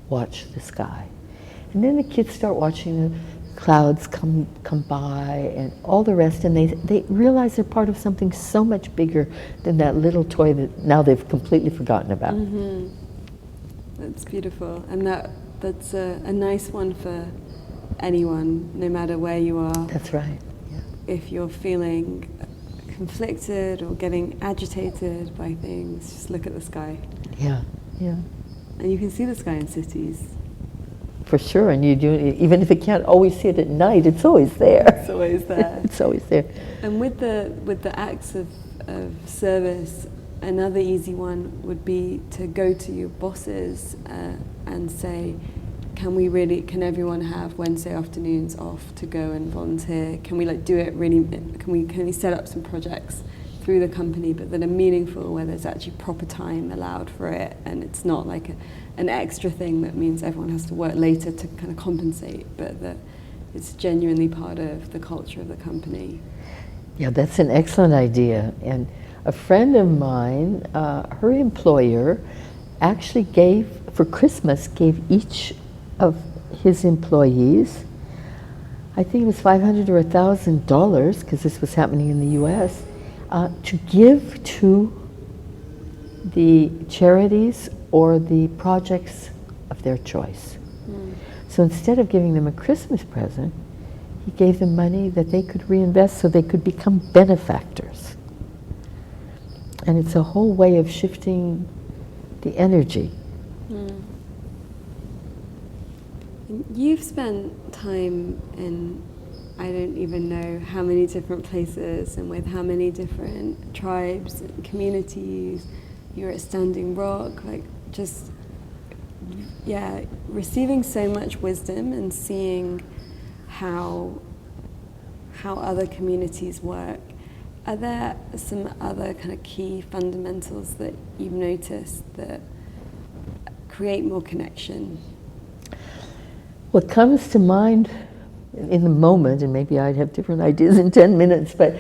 watch the sky. And then the kids start watching the clouds come by and all the rest, and they realize they're part of something so much bigger than that little toy that now they've completely forgotten about. That's beautiful, and that's a nice one for anyone, no matter where you are. That's right. Yeah. If you're feeling conflicted or getting agitated by things, just look at the sky. Yeah. And you can see the sky in cities. For sure, and you do, even if you can't always see it at night, it's always there. It's always there. It's always there. And with the acts of service, another easy one would be to go to your bosses and say, can everyone have Wednesday afternoons off to go and volunteer? Can we do it really, can we set up some projects through the company but that are meaningful, where there's actually proper time allowed for it, and it's not like an extra thing that means everyone has to work later to kind of compensate, but that it's genuinely part of the culture of the company. Yeah, that's an excellent idea. And a friend of mine, her employer actually gave each of his employees, I think it was $500 or $1,000, because this was happening in the US, to give to the charities or the projects of their choice. So instead of giving them a Christmas present, he gave them money that they could reinvest so they could become benefactors. And it's a whole way of shifting the energy. You've spent time in, I don't even know how many different places and with how many different tribes and communities. You're at Standing Rock, receiving so much wisdom and seeing how other communities work. Are there some other kind of key fundamentals that you've noticed that create more connection? What comes to mind in the moment, and maybe I'd have different ideas in 10 minutes, but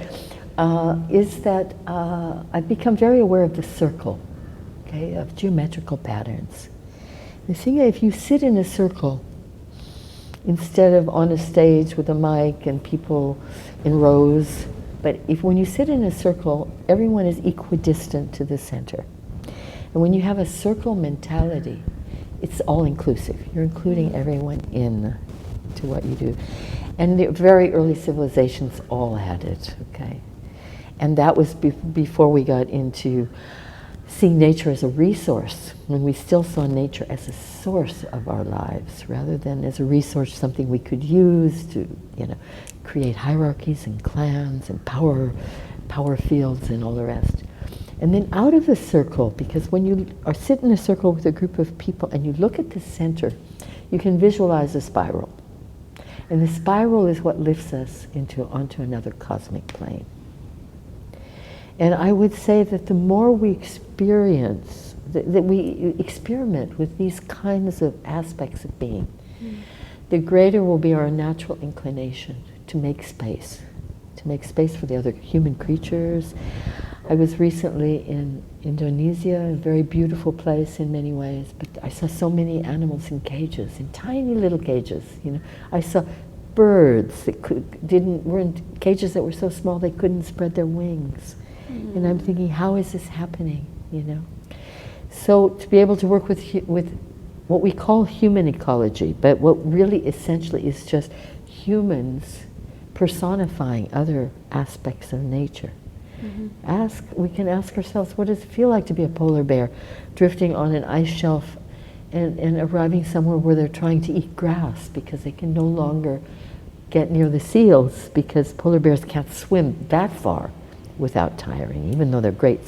is that I've become very aware of the circle, okay, of geometrical patterns. The thing is, if you sit in a circle instead of on a stage with a mic and people in rows, but when you sit in a circle, everyone is equidistant to the center. And when you have a circle mentality, it's all inclusive. You're including everyone in to what you do. And the very early civilizations all had it, okay? And that was before we got into seeing nature as a resource, when we still saw nature as a source of our lives, rather than as a resource, something we could use to, create hierarchies and clans and power fields and all the rest. And then out of the circle, because when you are sitting in a circle with a group of people and you look at the center, you can visualize a spiral. And the spiral is what lifts us onto another cosmic plane. And I would say that the more we experience, that we experiment with these kinds of aspects of being, the greater will be our natural inclination to make space for the other human creatures. I was recently in Indonesia, a very beautiful place in many ways, but I saw so many animals in cages, in tiny little cages. You know, I saw birds that were in cages that were so small they couldn't spread their wings. And I'm thinking, how is this happening? You know, so to be able to work with what we call human ecology, but what really essentially is just humans personifying other aspects of nature. We can ask ourselves, what does it feel like to be a polar bear drifting on an ice shelf and arriving somewhere where they're trying to eat grass because they can no longer get near the seals because polar bears can't swim that far without tiring, even though they're great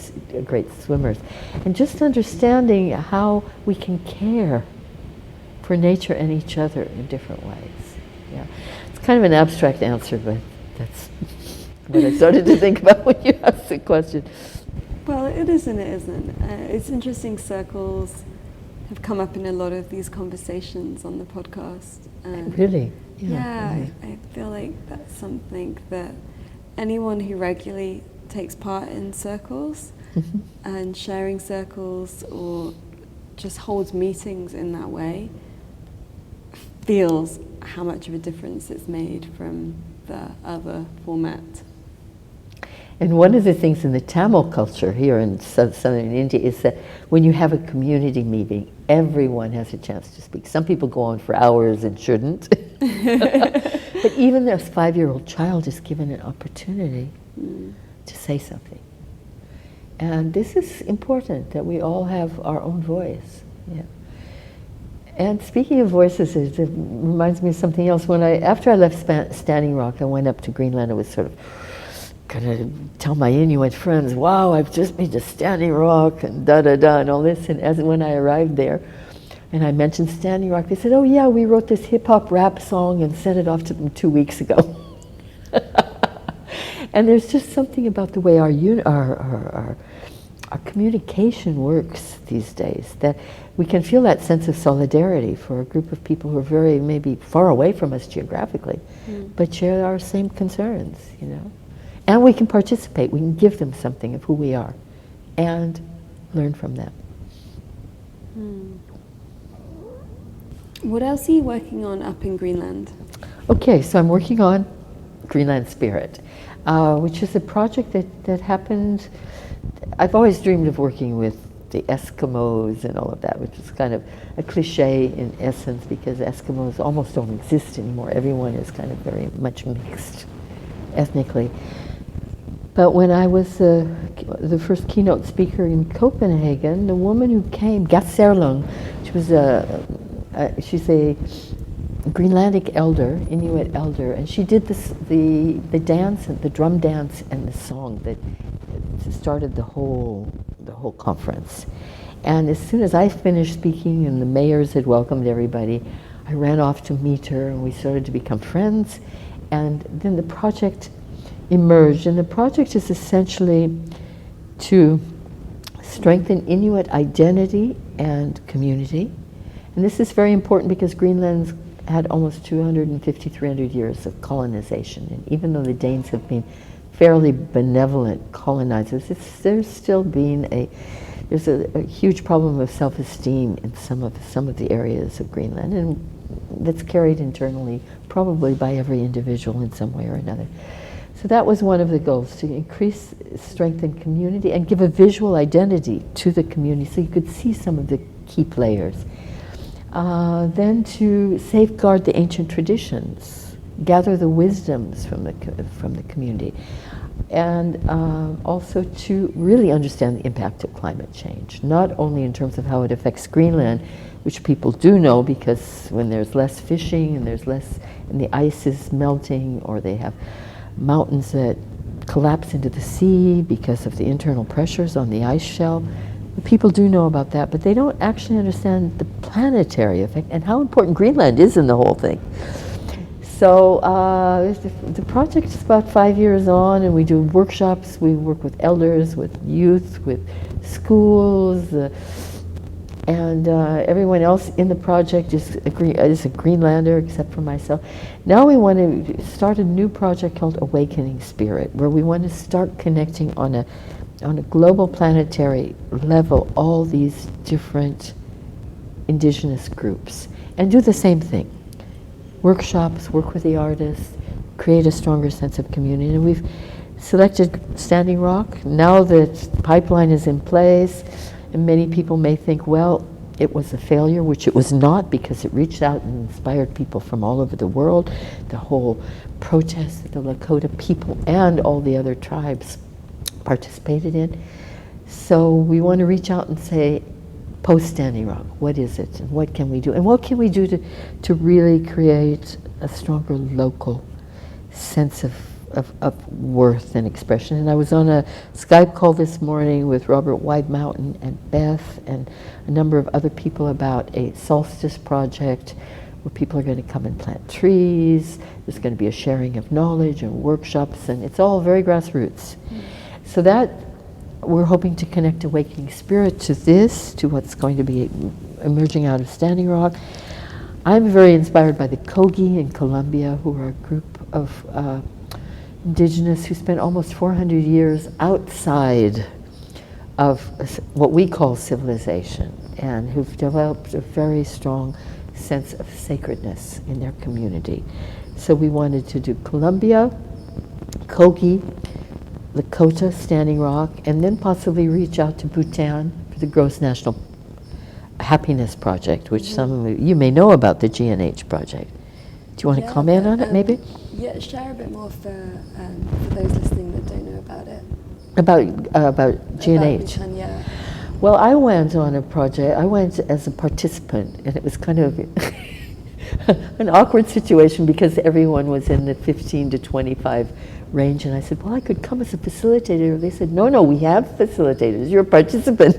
swimmers. And just understanding how we can care for nature and each other in different ways. Yeah, it's kind of an abstract answer, but that's what I started to think about when you asked the question. Well, it is and it isn't. It's interesting. Circles have come up in a lot of these conversations on the podcast. Really? Yeah, I feel like that's something that anyone who regularly takes part in circles and sharing circles or just holds meetings in that way feels how much of a difference it's made from the other format. And one of the things in the Tamil culture here in southern India is that when you have a community meeting, everyone has a chance to speak. Some people go on for hours and shouldn't. But even this 5-year-old child is given an opportunity to say something. And this is important, that we all have our own voice. Yeah. And speaking of voices, it reminds me of something else. After I left Standing Rock, I went up to Greenland. I was sort of gonna tell my Inuit friends, wow, I've just been to Standing Rock and da-da-da and all this. And when I arrived there, and I mentioned Standing Rock, they said, oh yeah, we wrote this hip-hop rap song and sent it off to them 2 weeks ago. And there's just something about the way our communication works these days, that we can feel that sense of solidarity for a group of people who are very maybe far away from us geographically, but share our same concerns, you know. And we can participate, we can give them something of who we are and learn from them. What else are you working on up in Greenland? Okay, so I'm working on Greenland Spirit, which is a project that happened. I've always dreamed of working with the Eskimos and all of that, which is kind of a cliche in essence because Eskimos almost don't exist anymore. Everyone is kind of very much mixed ethnically. But when I was the first keynote speaker in Copenhagen, the woman who came, Gasserlung, she's a Greenlandic elder, Inuit elder, and she did the dance, and the drum dance, and the song that started the whole conference. And as soon as I finished speaking and the mayors had welcomed everybody, I ran off to meet her, and we started to become friends. And then the project emerged, and the project is essentially to strengthen Inuit identity and community. And this is very important because Greenland's had almost 250, 300 years of colonization. And even though the Danes have been fairly benevolent colonizers, there's still been there's a huge problem of self-esteem in some of the areas of Greenland, and that's carried internally probably by every individual in some way or another. So that was one of the goals, to increase, strengthen community and give a visual identity to the community so you could see some of the key players. Then to safeguard the ancient traditions, gather the wisdoms from the community, and also to really understand the impact of climate change, not only in terms of how it affects Greenland, which people do know because when there's less fishing and and the ice is melting, or they have mountains that collapse into the sea because of the internal pressures on the ice shelf. People do know about that, but they don't actually understand the planetary effect and how important Greenland is in the whole thing. So the project is about 5 years on, and we do workshops. We work with elders, with youth, with schools, and everyone else in the project is a Greenlander except for myself. Now we want to start a new project called Awakening Spirit, where we want to start connecting on a global planetary level all these different indigenous groups and do the same thing. Workshops, work with the artists, create a stronger sense of community. And we've selected Standing Rock. Now that pipeline is in place, and many people may think, well, it was a failure, which it was not, because it reached out and inspired people from all over the world. The whole protest that the Lakota people and all the other tribes participated in. So we want to reach out and say, post Standing Rock, what is it and what can we do? And what can we do to really create a stronger local sense of worth and expression? And I was on a Skype call this morning with Robert Widemountain and Beth and a number of other people about a solstice project where people are going to come and plant trees. There's going to be a sharing of knowledge and workshops, and it's all very grassroots. So that we're hoping to connect Awakening Spirit to this, to what's going to be emerging out of Standing Rock. I'm very inspired by the Kogi in Colombia, who are a group of indigenous who spent almost 400 years outside of what we call civilization, and who've developed a very strong sense of sacredness in their community. So we wanted to do Colombia, Kogi, Lakota, Standing Rock, and then possibly reach out to Bhutan for the Gross National Happiness Project, which some of you may know about, the GNH project. Do you want to comment on it, maybe? Yeah, share a bit more for those listening that don't know about it. About GNH? About Bhutan, yeah. Well, I went on a project. I went as a participant, and it was kind of an awkward situation because everyone was in the 15 to 25 range, and I said, well, I could come as a facilitator. They said, no, we have facilitators. You're a participant.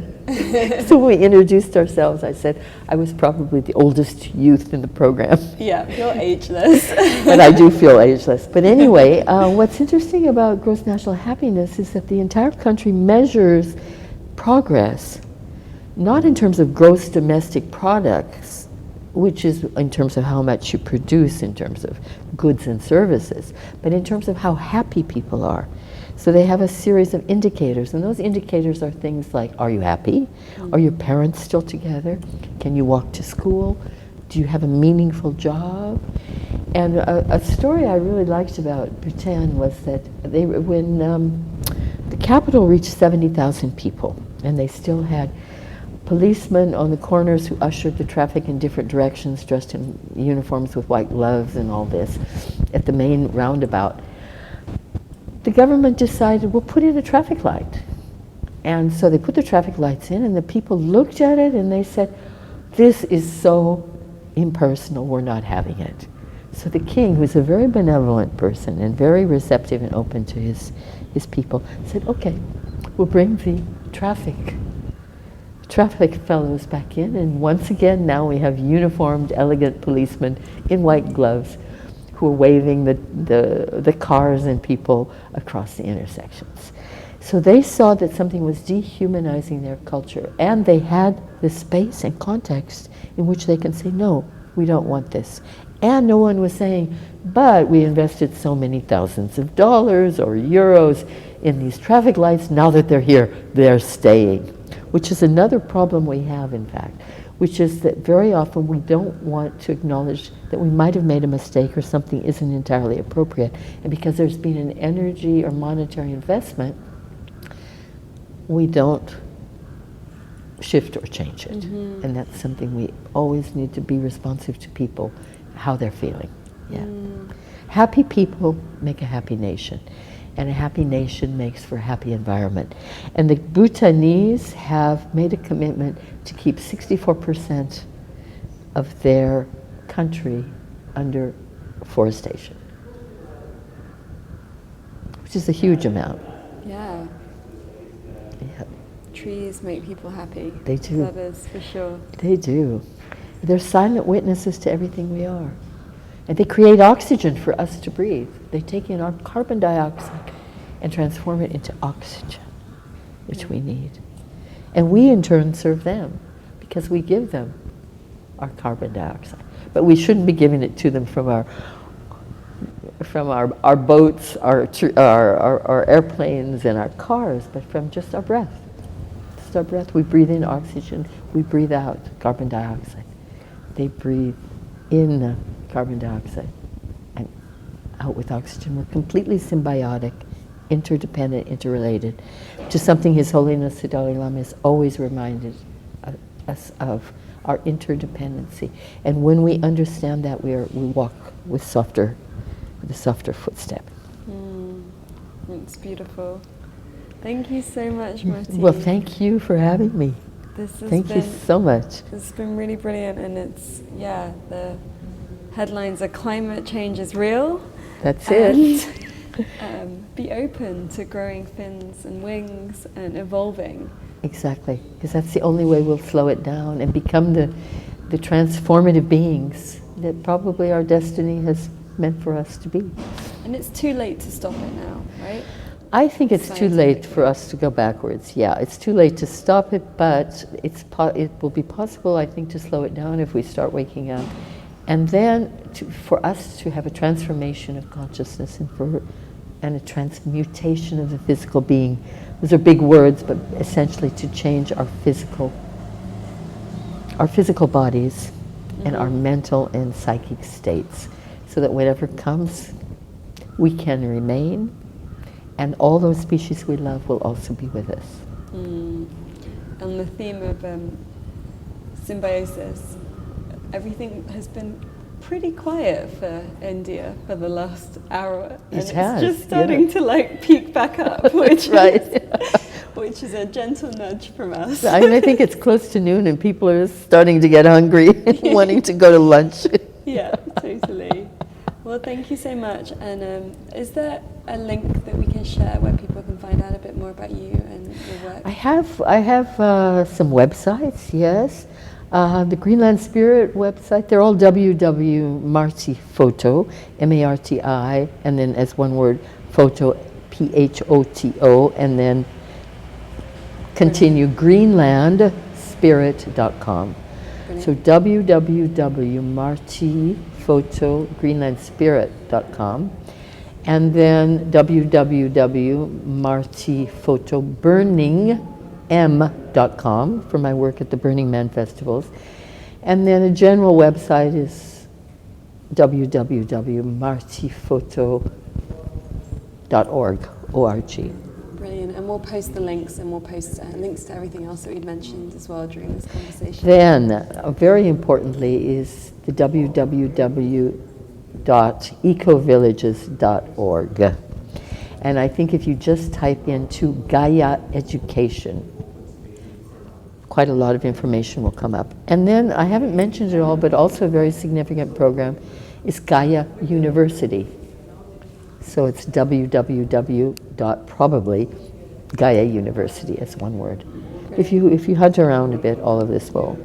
So when we introduced ourselves, I said I was probably the oldest youth in the program. Yeah, you're ageless. But I do feel ageless. But anyway, what's interesting about Gross National Happiness is that the entire country measures progress, not in terms of gross domestic products, which is in terms of how much you produce in terms of goods and services, but in terms of how happy people are. So they have a series of indicators, and those indicators are things like, are you happy? Are your parents still together? Can you walk to school? Do you have a meaningful job? And a story I really liked about Bhutan was that when the capital reached 70,000 people, and they still had policemen on the corners who ushered the traffic in different directions, dressed in uniforms with white gloves and all this, at the main roundabout. The government decided, we'll put in a traffic light. And so they put the traffic lights in, and the people looked at it and they said, this is so impersonal, we're not having it. So the king, who's a very benevolent person and very receptive and open to his people, said, okay, we'll bring the traffic fellows back in, and once again now we have uniformed, elegant policemen in white gloves who are waving the cars and people across the intersections. So they saw that something was dehumanizing their culture, and they had the space and context in which they can say, no, we don't want this. And no one was saying, but we invested so many thousands of dollars or euros in these traffic lights, now that they're here, they're staying. Which is another problem we have, in fact, which is that very often we don't want to acknowledge that we might have made a mistake or something isn't entirely appropriate. And because there's been an energy or monetary investment, we don't shift or change it. Mm-hmm. And that's something we always need to be responsive to people, how they're feeling. Yeah. Happy people make a happy nation. And a happy nation makes for a happy environment. And the Bhutanese have made a commitment to keep 64% of their country under forestation, which which is a huge amount. Yeah. Yeah, Trees make people happy. they do. That is for sure. They do. They're silent witnesses to everything we are. And they create oxygen for us to breathe. They take in our carbon dioxide and transform it into oxygen, which we need. And we in turn serve them because we give them our carbon dioxide. But we shouldn't be giving it to them from our boats, our airplanes and our cars, but from just our breath. Just our breath. We breathe in oxygen, we breathe out carbon dioxide. They breathe in the carbon dioxide and out with oxygen. We're completely symbiotic, interdependent, interrelated, to something His Holiness the Dalai Lama has always reminded us of, our interdependency. And when we understand that, we walk with a softer footstep. It's beautiful. Thank you so much, Marti. Well, thank you for having me. Thank you so much. It's been really brilliant, and it's, the headlines are climate change is real. That's it. Be open to growing fins and wings and evolving. Exactly, because that's the only way we'll slow it down and become the transformative beings that probably our destiny has meant for us to be. And it's too late to stop it now, right? I think it's too late for us to go backwards. Yeah, it's too late to stop it, but it will be possible, I think, to slow it down if we start waking up. And then for us to have a transformation of consciousness and a transmutation of the physical being. Those are big words, but essentially to change our physical bodies and our mental and psychic states, so that whatever comes, we can remain, and all those species we love will also be with us. And the theme of symbiosis, everything has been pretty quiet for India for the last hour, and it's just starting to peak back up, which which is a gentle nudge from us. I think it's close to noon and people are starting to get hungry, wanting to go to lunch. Yeah, totally. Well, thank you so much. And is there a link that we can share where people can find out a bit more about you and your work? I have some websites, yes. The Greenland Spirit website, they're all www.martiphoto, M-A-R-T-I, and then as one word, photo, P-H-O-T-O, and then continue, greenlandspirit.com. So www.martiphoto.greenlandspirit.com, and then www.martiphotoburning.com for my work at the Burning Man festivals. And then a general website is www.martiphoto.org. Brilliant. And we'll post the links, and we'll post links to everything else that we'd mentioned as well during this conversation. Then, very importantly, is the www.ecovillages.org. And I think if you just type into Gaia Education, quite a lot of information will come up. And then, I haven't mentioned it all, but also a very significant program is Gaia University. So it's www.probably Gaia University as one word. If you hunt around a bit, all of this will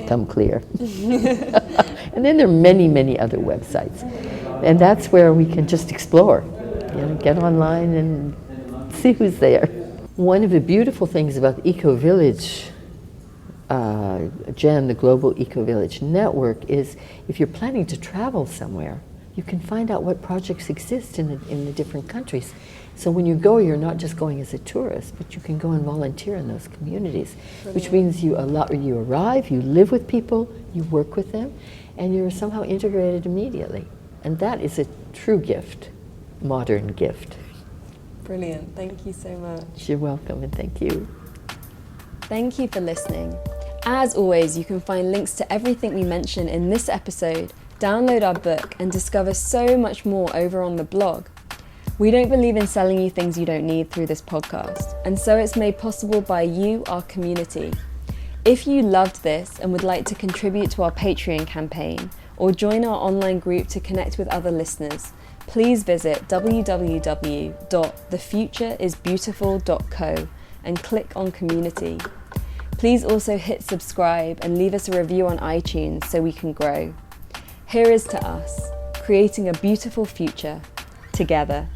come clear. And then there are many, many other websites. And that's where we can just explore. Get online and see who's there. One of the beautiful things about Eco-Village, GEN, the Global Eco-Village Network, is if you're planning to travel somewhere, you can find out what projects exist in the different countries. So when you go, you're not just going as a tourist, but you can go and volunteer in those communities, which means you arrive, you live with people, you work with them, and you're somehow integrated immediately. And that is a true gift, modern gift. Brilliant. Thank you so much. You're welcome, and thank you. Thank you for listening. As always, you can find links to everything we mention in this episode, download our book, and discover so much more over on the blog. We don't believe in selling you things you don't need through this podcast, and so it's made possible by you, our community. If you loved this and would like to contribute to our Patreon campaign, or join our online group to connect with other listeners, please visit www.thefutureisbeautiful.co and click on community. Please also hit subscribe and leave us a review on iTunes so we can grow. Here is to us, creating a beautiful future together.